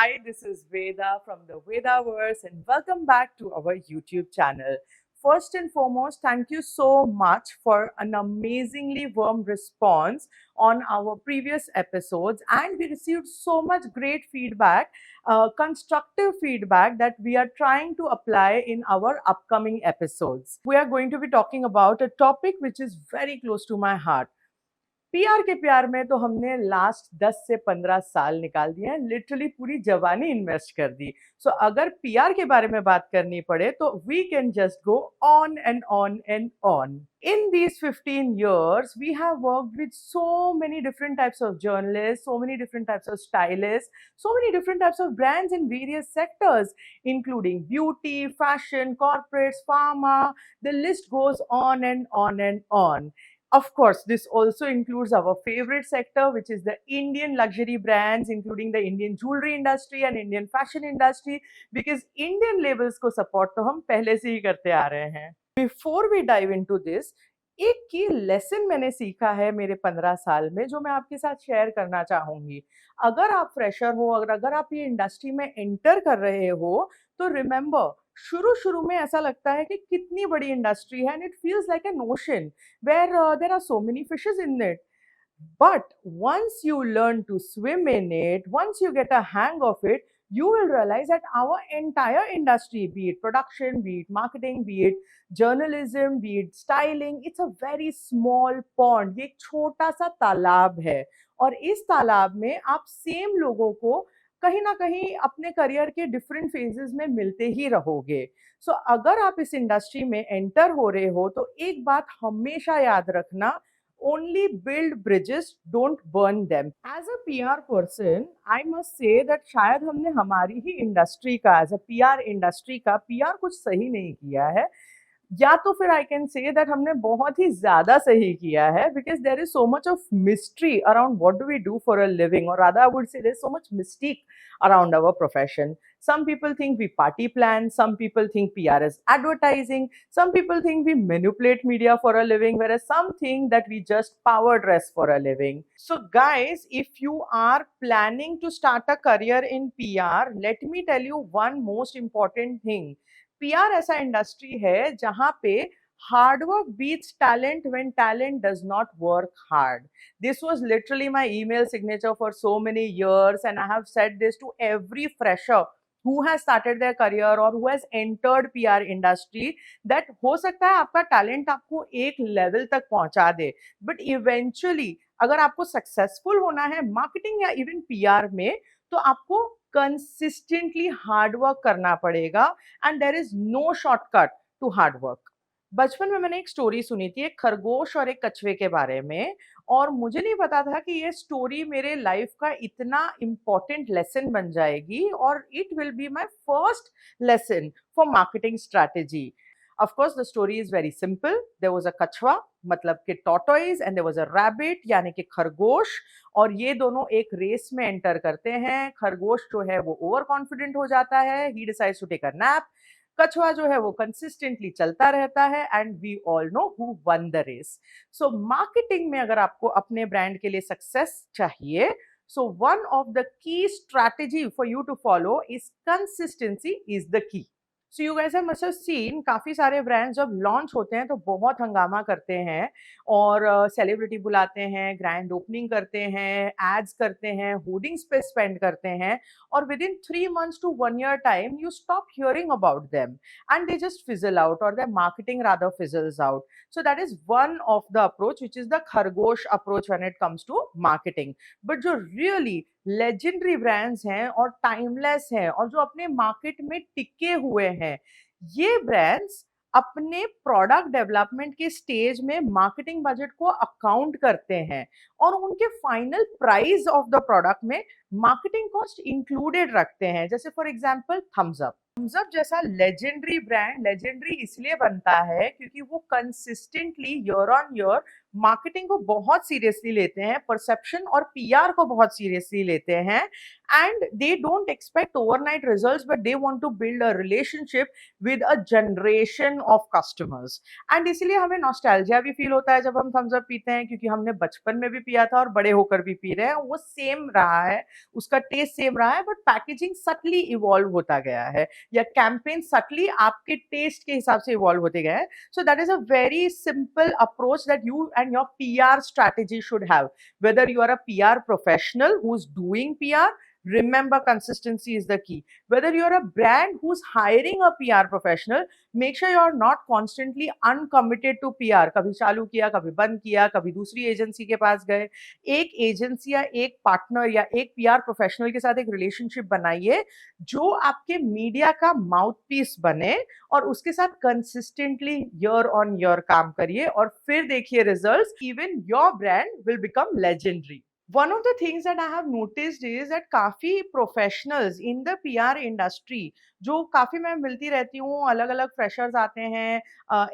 Hi, this is Veda from the Vedaverse, and welcome back to our YouTube channel. First and foremost, thank you so much for an amazingly warm response on our previous episodes, and we received so much great feedback, constructive feedback that we are trying to apply in our upcoming episodes. We are going to be talking about a topic which is very close to my heart. PR के प्यार में तो हमने last 10 से 15 साल निकाल दिए हैं, लिटरली पूरी जवानी इन्वेस्ट कर दी. सो अगर पीआर के बारे में बात करनी पड़े तो we can just go on and on and on. In these 15 years, we have worked with so many different types of journalists, so many different types of stylists, so many different types of brands in various sectors, including beauty, fashion, corporates, pharma. The list goes on and on and on. Of course, this also includes our favorite sector, which is the Indian luxury brands, including the Indian jewelry industry and Indian fashion industry, because Indian labels को support तो हम पहले से ही करते आ रहे हैं. Before we dive into this, एक की लेसन मैंने सीखा है मेरे 15 साल में जो मैं आपके साथ शेयर करना चाहूंगी. अगर आप फ्रेशर हो, अगर आप ये इंडस्ट्री में एंटर कर रहे हो, तो रिमेंबर शुरू में ऐसा लगता है कि कितनी बड़ी इंडस्ट्री है, and it feels like an ocean where there are so many fishes in it. But once you learn to swim in it, once you get a hang of it, you will realize that our entire industry, be it production, be it marketing, be it journalism, be it styling, it's a very small pond. ये एक छोटा सा तालाब है और इस तालाब में आप सेम लोगों को कहीं ना कहीं अपने करियर के डिफरेंट फेजेस में मिलते ही रहोगे. सो अगर आप इस इंडस्ट्री में एंटर हो रहे हो तो एक बात हमेशा याद रखना, only build bridges, don't burn them. As a PR person, I must say that शायद हमने हमारी ही इंडस्ट्री का, एज अ PR इंडस्ट्री का PR कुछ सही नहीं किया है, या तो फिर आई कैन से दैट हमने बहुत ही ज्यादा सही किया है, because there is so much of mystery around what do we do for a living, और rather I would say there is so much mistake around our profession. Some people think we party plan, some people think PR is advertising, some people think we manipulate media for a living, whereas some think that we just power dress for a living. So guys, if you are planning to start a career in PR, let me tell you one most important thing. PR ऐसा industry है जहां पे hard work beats talent when talent does not work hard. This was literally my email signature for so many years, and I have said this to every fresher who has started their career or who has entered PR industry, that हो सकता है आपका talent आपको एक level तक पहुंचा दे, but eventually अगर आपको successful होना है marketing या even PR में, तो आपको कंसिस्टेंटली हार्ड वर्क करना पड़ेगा, and there is no shortcut to hard work. बचपन में मैंने एक स्टोरी सुनी थी, एक खरगोश और एक कछुए के बारे में, और मुझे नहीं पता था कि ये स्टोरी मेरे लाइफ का इतना इम्पोर्टेंट लेसन बन जाएगी, और it will be my first lesson for marketing strategy. Of course, the story is very simple. There was a कछुआ मतलब कि tortoise, and there was a rabbit यानी कि खरगोश, और ये दोनों एक रेस में एंटर करते हैं. खरगोश जो है वो ओवर कॉन्फिडेंट हो जाता है, he decides to take a nap. कछुआ जो है वो कंसिस्टेंटली चलता रहता है, and we all know who won the race. So marketing में अगर आपको अपने ब्रांड के लिए सक्सेस चाहिए, so one of the key strategy for you to follow is consistency is the key. So you guys must have seen, काफी सारे brands जब लॉन्च होते हैं तो बहुत हंगामा करते हैं और सेलिब्रिटी बुलाते हैं, ग्रैंड ओपनिंग करते हैं, एड्स करते हैं, होर्डिंग्स पे स्पेंड करते हैं, और with in 3 months to 1 year time you stop hearing about them, and they just fizzle out, और their marketing rather fizzles out. So that is one of the approach, which is the खरगोश approach when it comes to marketing. But जो really legendary brands हैं और timeless हैं और जो अपने market में टिके हुए हैं, ये ब्रांड्स अपने प्रोडक्ट डेवलपमेंट के स्टेज में मार्केटिंग बजट को अकाउंट करते हैं और उनके final price of the product में मार्केटिंग कॉस्ट इंक्लूडेड रखते हैं. जैसे for example Thums Up. Thums Up जैसा लेजेंडरी ब्रांड लेजेंडरी इसलिए बनता है क्योंकि वो consistently year on year marketing को बहुत सीरियसली लेते हैं, परसेप्शन और पीआर को बहुत सीरियसली लेते हैं, and they don't expect overnight results, but they want to build a relationship with a generation of customers. And इसलिए हमें नॉस्टैल्जिया भी फील होता है जब हम थम्स अप पीते हैं, क्योंकि हमने बचपन में भी पिया था और बड़े होकर भी पी रहे हैं, वो सेम रहा है, उसका टेस्ट सेम रहा है, बट पैकेजिंग सटली इवॉल्व होता गया है, या कैंपेन सटली आपके टेस्ट के हिसाब से इवॉल्व होते गए हैं। So that is a very simple approach that you and your PR strategy should have. Whether you are a PR professional who's doing PR, remember consistency is the key. Whether you're a brand who's hiring a PR professional, make sure you're not constantly uncommitted to PR. कभी चालू किया, कभी बंद किया, कभी दूसरी agency के पास गए। एक एजेंसी या एक पार्टनर या एक PR प्रोफेशनल के साथ एक रिलेशनशिप बनाइए जो आपके मीडिया का माउथ पीस बने, और उसके साथ कंसिस्टेंटली ईयर ऑन ईयर काम करिए, और फिर देखिए results. Even your brand will become legendary. One of the things that I have noticed is that काफी professionals in the PR industry, जो काफी मैं मिलती रहती हूँ, अलग अलग फ्रेशर्स आते हैं,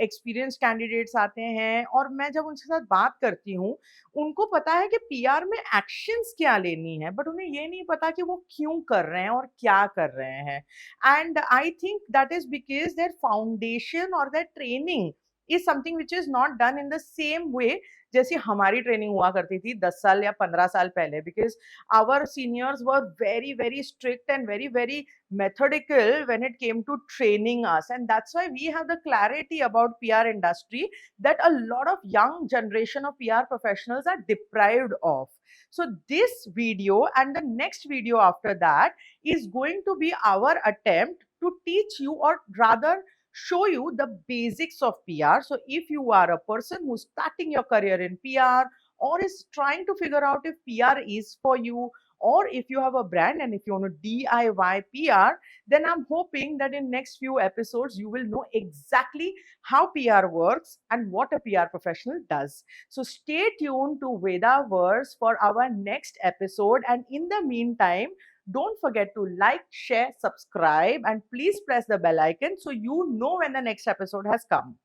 एक्सपीरियंस कैंडिडेट्स आते हैं, और मैं जब उनके साथ बात करती हूँ, उनको पता है कि पीआर में एक्शंस क्या लेनी है, बट उन्हें ये नहीं पता कि वो क्यों कर रहे हैं और क्या कर रहे हैं। And I think that is because their foundation और their training is something which is not done in the same way जैसी हमारी ट्रेनिंग हुआ करती थी 10 साल या 15 साल पहले, because our seniors were very very strict and very very methodical when it came to training us, and that's why we have the clarity about PR industry that a lot of young generation of PR professionals are deprived of. So this video and the next video after that is going to be our attempt to teach you, or rather show you, the basics of PR. So if you are a person who's starting your career in PR, or is trying to figure out if PR is for you, or if you have a brand and if you want to DIY PR, then I'm hoping that in next few episodes you will know exactly how PR works and what a PR professional does. So stay tuned to Vedaverse for our next episode, and in the meantime, don't forget to like, share, subscribe, and please press the bell icon so you know when the next episode has come.